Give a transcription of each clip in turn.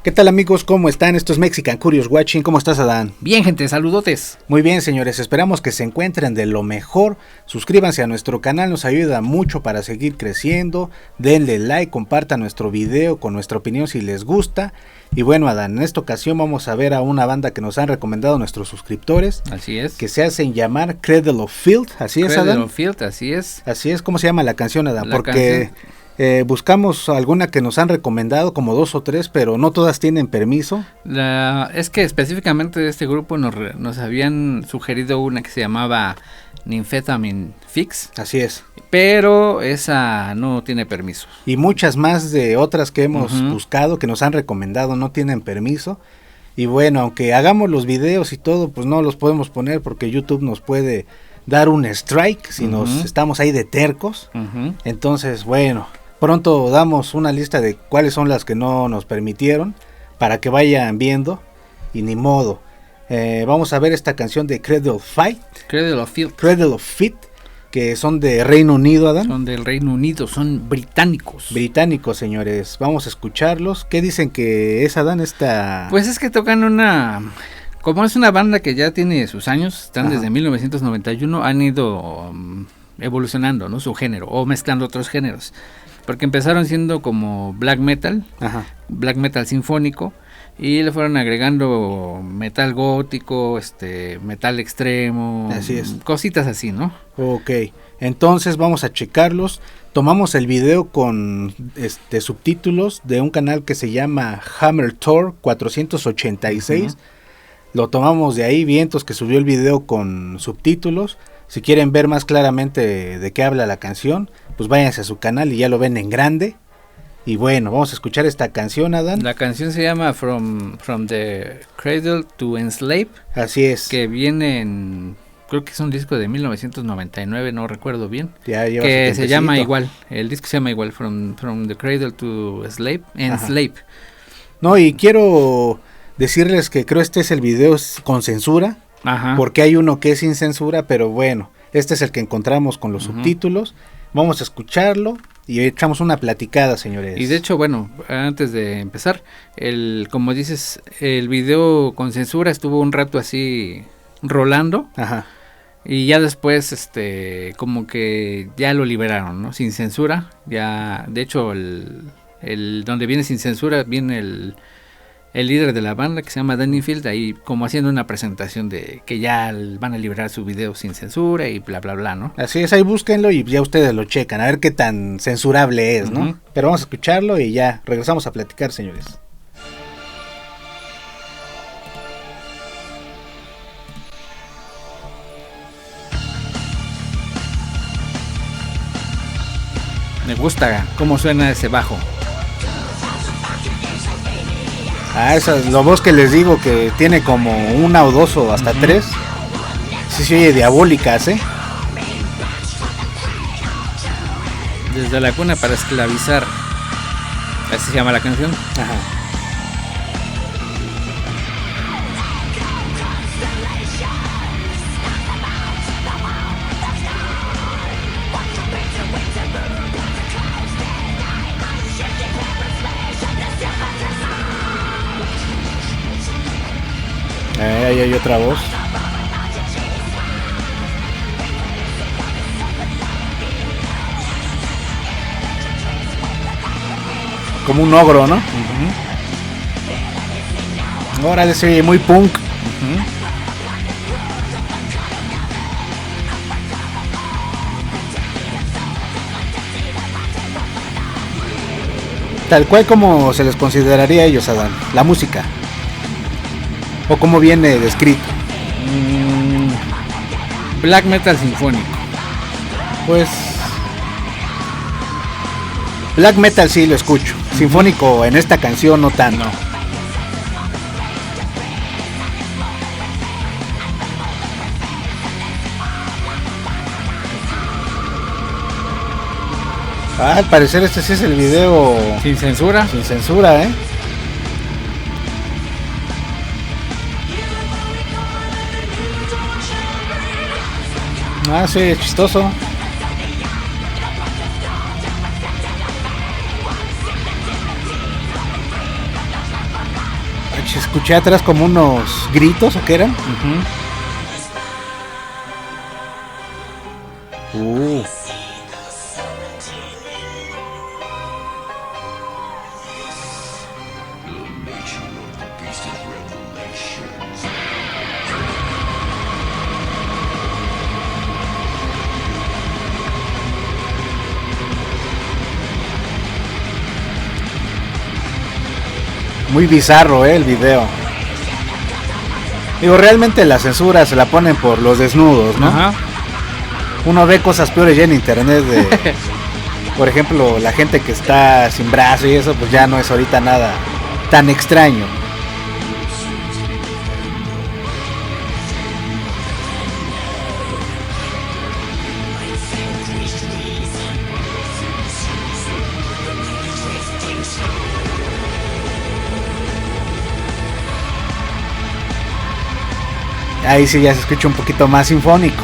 ¿Qué tal amigos? ¿Cómo están? Esto es Mexican Curious Watching. ¿Cómo estás, Adán? Bien, gente, saludotes. Muy bien, señores. Esperamos que se encuentren de lo mejor. Suscríbanse a nuestro canal, nos ayuda mucho para seguir creciendo. Denle like, compartan nuestro video con nuestra opinión si les gusta. Y bueno, Adán, en esta ocasión vamos a ver a una banda que nos han recomendado nuestros suscriptores. Así es. Que se hacen llamar Cradle of Filth. Así es, Adán. Cradle of Filth, así es. Así es. ¿Cómo se llama la canción, Adán? Porque buscamos alguna que nos han recomendado, como 2 o 3, pero no todas tienen permiso. Es que específicamente de este grupo nos habían sugerido una que se llamaba Nymphetamine Fix. Así es. Pero esa no tiene permiso. Y muchas más de otras que hemos buscado, que nos han recomendado, no tienen permiso. Y bueno, aunque hagamos los videos y todo, pues no los podemos poner porque YouTube nos puede dar un strike si nos estamos ahí de tercos. Entonces, bueno, pronto damos una lista de cuáles son las que no nos permitieron para que vayan viendo. Y ni modo. Vamos a ver esta canción de Cradle of Filth. Cradle of Filth, que son de Reino Unido, Adán. Son del Reino Unido, son británicos. Británicos, señores. Vamos a escucharlos. ¿Qué dicen que es, Adán, esta? Pues es que tocan como es una banda que ya tiene sus años, están desde 1991, han ido evolucionando, ¿no? Su género, o mezclando otros géneros. Porque empezaron siendo como black metal sinfónico, y le fueron agregando metal gótico, metal extremo, así es. Cositas así, ¿no? Ok, entonces vamos a checarlos. Tomamos el video con subtítulos de un canal que se llama Hammer Thor 486. Lo tomamos de ahí, vientos, que subió el video con subtítulos. Si quieren ver más claramente de qué habla la canción, pues váyanse a su canal y ya lo ven en grande. Y bueno, vamos a escuchar esta canción, Adán. La canción se llama From the Cradle to Enslave. Así es. Que viene creo que es un disco de 1999, no recuerdo bien. Ya lleva que se llama igual, el disco se llama igual, From the Cradle to Enslave. No, y quiero decirles que creo este es el video con censura. Porque hay uno que es sin censura, pero bueno, este es el que encontramos con los subtítulos. Vamos a escucharlo y echamos una platicada, señores. Y de hecho, bueno, antes de empezar, como dices, el video con censura estuvo un rato así rolando. Y ya después, como que ya lo liberaron, ¿no? Sin censura. Ya, de hecho, donde viene sin censura, viene el líder de la banda, que se llama Danny Field, ahí como haciendo una presentación de que ya van a liberar su video sin censura y bla bla bla, ¿no? Así es, ahí búsquenlo y ya ustedes lo checan, a ver qué tan censurable es, ¿no? Pero vamos a escucharlo y ya regresamos a platicar, señores. Me gusta cómo suena ese bajo. Esa es la voz que les digo, que tiene como una o dos o hasta 3. Sí se oye diabólicas, Desde la cuna para esclavizar. Así se llama la canción. Ahí hay otra voz. Como un ogro, ¿no? Órale, se oye muy punk. Tal cual como se les consideraría a ellos, Adán, la música. ¿O cómo viene descrito? Black metal sinfónico. Pues black metal sí lo escucho. Sinfónico en esta canción no tanto. Al parecer este sí es el video sin censura. Sin censura, Ah, sí, chistoso. Escuché atrás como unos gritos, ¿o qué eran? Muy bizarro, el video. Digo, realmente la censura se la ponen por los desnudos, ¿no? Ajá. Uno ve cosas peores ya en internet de, por ejemplo, la gente que está sin brazo y eso, pues ya no es ahorita nada tan extraño. Ahí sí ya se escucha un poquito más sinfónico.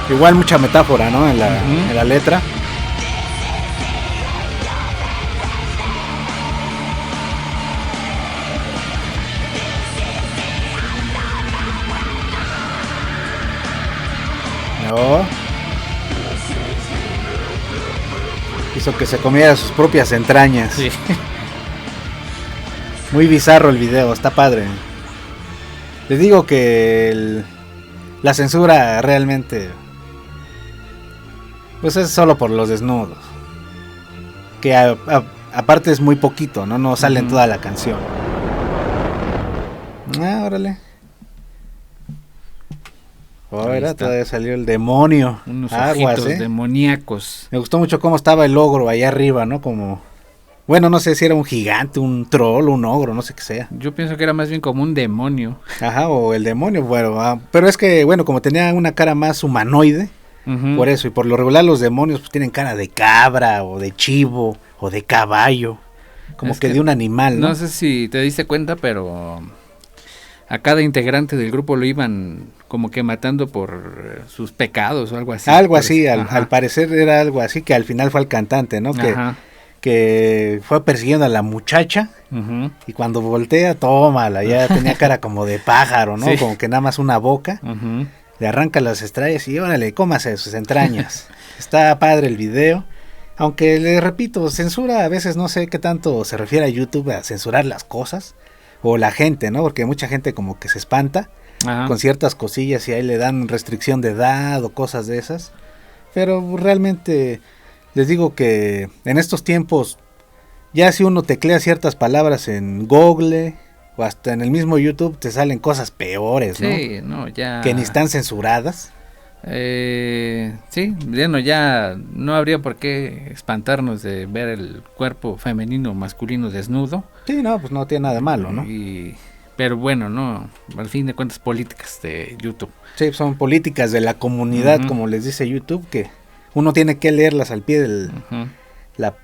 Igual mucha metáfora, ¿no? En la letra. No. Hizo que se comiera sus propias entrañas. Sí. Muy bizarro el video, está padre. Les digo que la censura realmente... pues es solo por los desnudos. Que aparte es muy poquito, ¿no? No sale en toda la canción. Órale. Ahora todavía salió el demonio. Unos ojitos demoníacos. Me gustó mucho cómo estaba el ogro allá arriba, ¿no? Como... bueno, no sé si era un gigante, un troll, un ogro, no sé qué sea. Yo pienso que era más bien como un demonio. Ajá, o el demonio, bueno. Pero es que, bueno, como tenía una cara más humanoide... por eso, y por lo regular los demonios pues tienen cara de cabra o de chivo o de caballo, como que de un animal, ¿no? No sé si te diste cuenta, pero a cada integrante del grupo lo iban como que matando por sus pecados o algo así. Algo así, al parecer era algo así, que al final fue al cantante, ¿no? Que fue persiguiendo a la muchacha y cuando voltea, tómala, ya tenía cara como de pájaro, ¿no? Sí. Como que nada más una boca. Le arranca las estrellas y órale, cómase sus entrañas. Está padre el video. Aunque le repito, censura a veces no sé qué tanto se refiere a YouTube a censurar las cosas. O la gente, ¿no? Porque mucha gente como que se espanta con ciertas cosillas y ahí le dan restricción de edad o cosas de esas. Pero realmente les digo que en estos tiempos ya si uno teclea ciertas palabras en Google... o hasta en el mismo YouTube te salen cosas peores, ¿no? Sí, no, ya... que ni están censuradas. Sí, bueno, ya no habría por qué espantarnos de ver el cuerpo femenino o masculino desnudo. Sí, no, pues no tiene nada de malo, ¿no? Pero bueno, no, al fin de cuentas políticas de YouTube. Sí, son políticas de la comunidad, como les dice YouTube, que uno tiene que leerlas al pie de la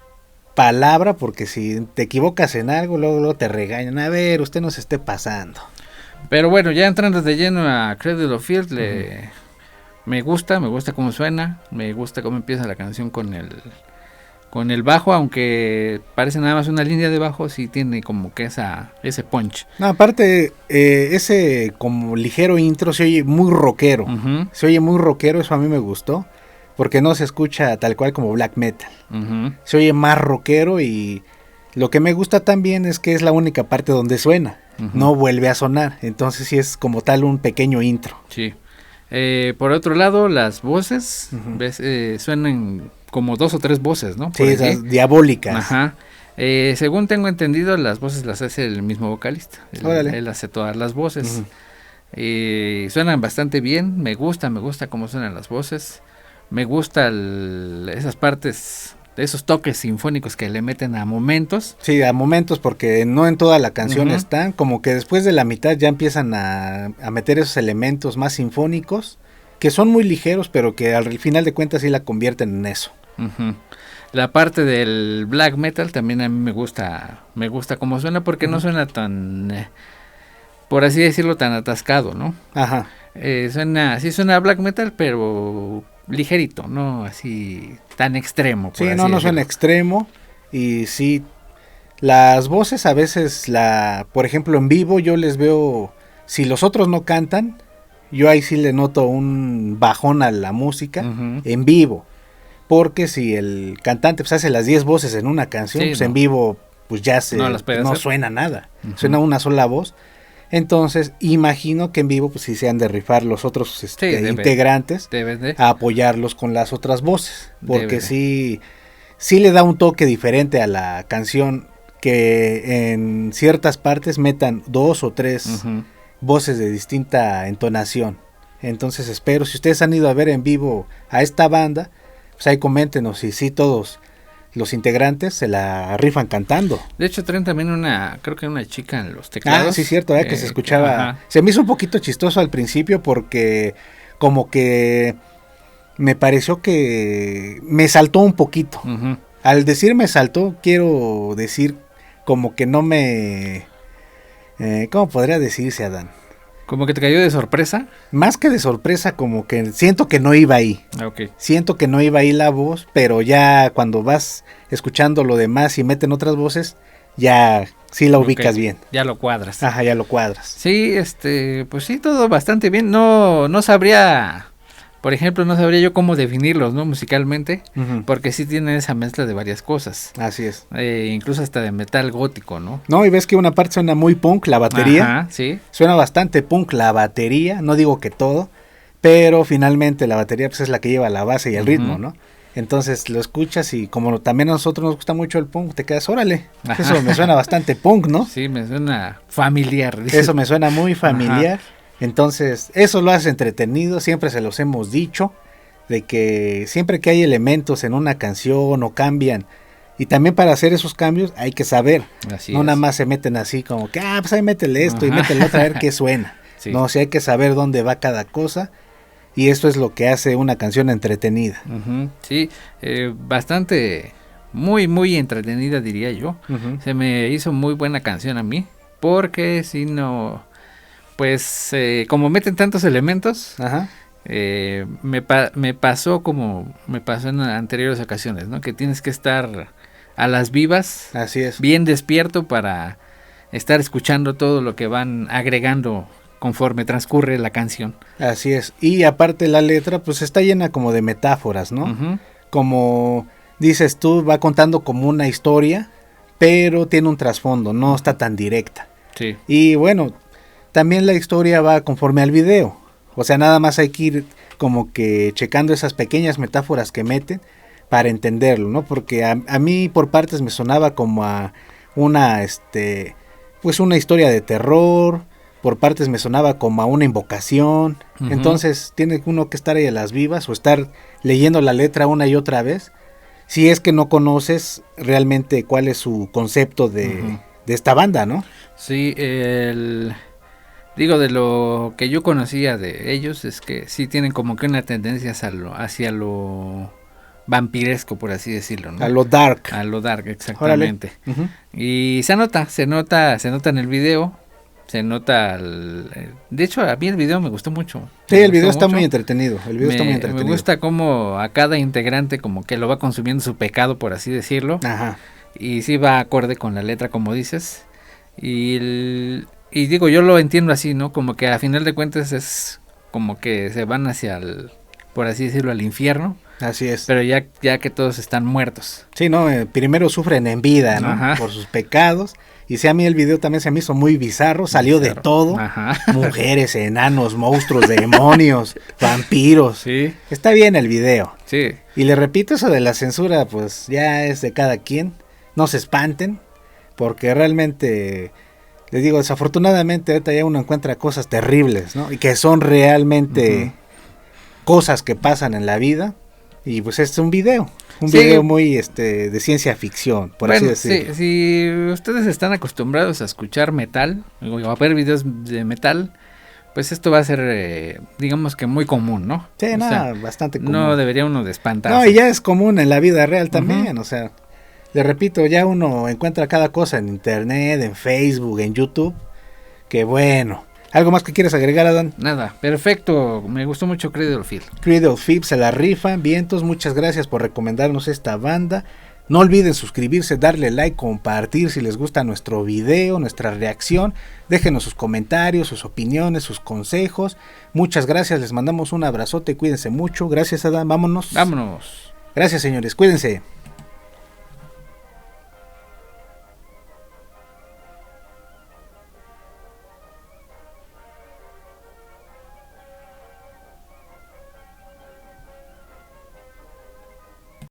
palabra, porque si te equivocas en algo, luego te regañan. A ver, usted no se esté pasando. Pero bueno, ya entrando de lleno a Cradle of Filth, me gusta cómo suena, me gusta cómo empieza la canción con el bajo, aunque parece nada más una línea de bajo, sí tiene como que ese punch. No, aparte, ese como ligero intro se oye muy rockero, eso a mí me gustó. Porque no se escucha tal cual como black metal. Se oye más rockero y lo que me gusta también es que es la única parte donde suena. No vuelve a sonar. Entonces sí es como tal un pequeño intro. Sí. Por otro lado, las voces suenan como 2 o 3 voces, ¿no? Sí, esas diabólicas. Ajá. Según tengo entendido, las voces las hace el mismo vocalista. Él hace todas las voces. Suenan bastante bien, me gusta cómo suenan las voces. Me gusta esas partes, esos toques sinfónicos que le meten a momentos. Sí, a momentos, porque no en toda la canción están, como que después de la mitad ya empiezan a meter esos elementos más sinfónicos, que son muy ligeros, pero que al final de cuentas sí la convierten en eso. La parte del black metal también a mí me gusta cómo suena, porque no suena tan, por así decirlo, tan atascado, ¿no? Ajá. Suena black metal, pero ligerito, no así tan extremo. Sí, no suena extremo. Y sí, las voces a veces, por ejemplo, en vivo yo les veo, si los otros no cantan, yo ahí sí le noto un bajón a la música en vivo. Porque si el cantante pues hace las 10 voces en una canción, pues en vivo pues ya no suena nada, suena una sola voz. Entonces imagino que en vivo pues sí se han de rifar los otros integrantes a apoyarlos con las otras voces, porque sí le da un toque diferente a la canción, que en ciertas partes metan 2 o 3 voces de distinta entonación. Entonces espero, si ustedes han ido a ver en vivo a esta banda, pues ahí coméntenos si sí todos los integrantes se la rifan cantando. De hecho traen también creo que una chica en los teclados. Sí, cierto, que se escuchaba. Se me hizo un poquito chistoso al principio, porque como que me pareció que me saltó un poquito. Al decir me saltó, quiero decir como que no me... ¿cómo podría decirse, Adán? ¿Como que te cayó de sorpresa? Más que de sorpresa, como que siento que no iba ahí. Okay. Siento que no iba ahí la voz, pero ya cuando vas escuchando lo demás y meten otras voces, ya sí la ubicas bien. Ya lo cuadras. Ajá, ya lo cuadras. Sí, pues sí, todo bastante bien. No sabría, por ejemplo, yo cómo definirlos, ¿no? Musicalmente, porque sí tienen esa mezcla de varias cosas. Así es. Incluso hasta de metal gótico, ¿no? No, y ves que una parte suena muy punk, la batería. Ajá, sí. Suena bastante punk la batería, no digo que todo, pero finalmente la batería pues es la que lleva la base y el ritmo, ¿no? Entonces lo escuchas y como también a nosotros nos gusta mucho el punk, te quedas, órale, eso me suena bastante punk, ¿no? Sí, me suena familiar. Eso me suena muy familiar. Entonces, eso lo hace entretenido, siempre se los hemos dicho, de que siempre que hay elementos en una canción o cambian, y también para hacer esos cambios hay que saber, no nada más se meten así como que, pues ahí métele esto y métele otro a ver qué suena. Sí. No, sí hay que saber dónde va cada cosa, y esto es lo que hace una canción entretenida. Sí, bastante, muy entretenida diría yo. Se me hizo muy buena canción a mí, porque si no... Pues como meten tantos elementos, me pasó como me pasó en anteriores ocasiones, ¿no? Que tienes que estar a las vivas, así es, bien despierto para estar escuchando todo lo que van agregando conforme transcurre la canción. Así es, y aparte la letra pues está llena como de metáforas, ¿no? Como dices tú, va contando como una historia, pero tiene un trasfondo, no está tan directa. Sí. Y bueno, también la historia va conforme al video, o sea, nada más hay que ir como que checando esas pequeñas metáforas que meten para entenderlo, ¿no? Porque a mí por partes me sonaba como a una, pues una historia de terror, por partes me sonaba como a una invocación, entonces tiene uno que estar ahí a las vivas o estar leyendo la letra una y otra vez, si es que no conoces realmente cuál es su concepto de esta banda, ¿no? Sí, Digo, de lo que yo conocía de ellos es que sí tienen como que una tendencia hacia lo vampiresco, por así decirlo, ¿no? A lo dark. A lo dark, exactamente. Y se nota en el video, se nota, de hecho a mí el video me gustó mucho. Sí, el video está muy entretenido, Me gusta cómo a cada integrante como que lo va consumiendo su pecado, por así decirlo. Y sí va acorde con la letra, como dices. Y digo, yo lo entiendo así, ¿no? Como que a final de cuentas es como que se van hacia por así decirlo, al infierno. Así es. Pero ya que todos están muertos. Sí, ¿no? Primero sufren en vida, ¿no? Por sus pecados. Y sí, a mí el video también se me hizo muy bizarro, salió de todo. Mujeres, enanos, monstruos, demonios, vampiros. Sí. Está bien el video. Sí. Y le repito, eso de la censura, pues ya es de cada quien. no se espanten, porque realmente, les digo, desafortunadamente ahorita ya uno encuentra cosas terribles, ¿no? Y que son realmente cosas que pasan en la vida. Y pues es un video muy de ciencia ficción, por así decirlo. Si ustedes están acostumbrados a escuchar metal, o a ver videos de metal, pues esto va a ser, digamos que muy común, ¿no? Sí, bastante común. No debería uno de espantarse. No, y ya es común en la vida real también, o sea, le repito, ya uno encuentra cada cosa en internet, en Facebook, en YouTube, que bueno. ¿Algo más que quieres agregar, Adán? Nada, perfecto, me gustó mucho Cradle of Filth. Cradle of Filth se la rifan, vientos, muchas gracias por recomendarnos esta banda. No olviden suscribirse, darle like, compartir si les gusta nuestro video, nuestra reacción. Déjenos sus comentarios, sus opiniones, sus consejos. Muchas gracias, les mandamos un abrazote, cuídense mucho. Gracias, Adán, vámonos. Vámonos. Gracias, señores, cuídense.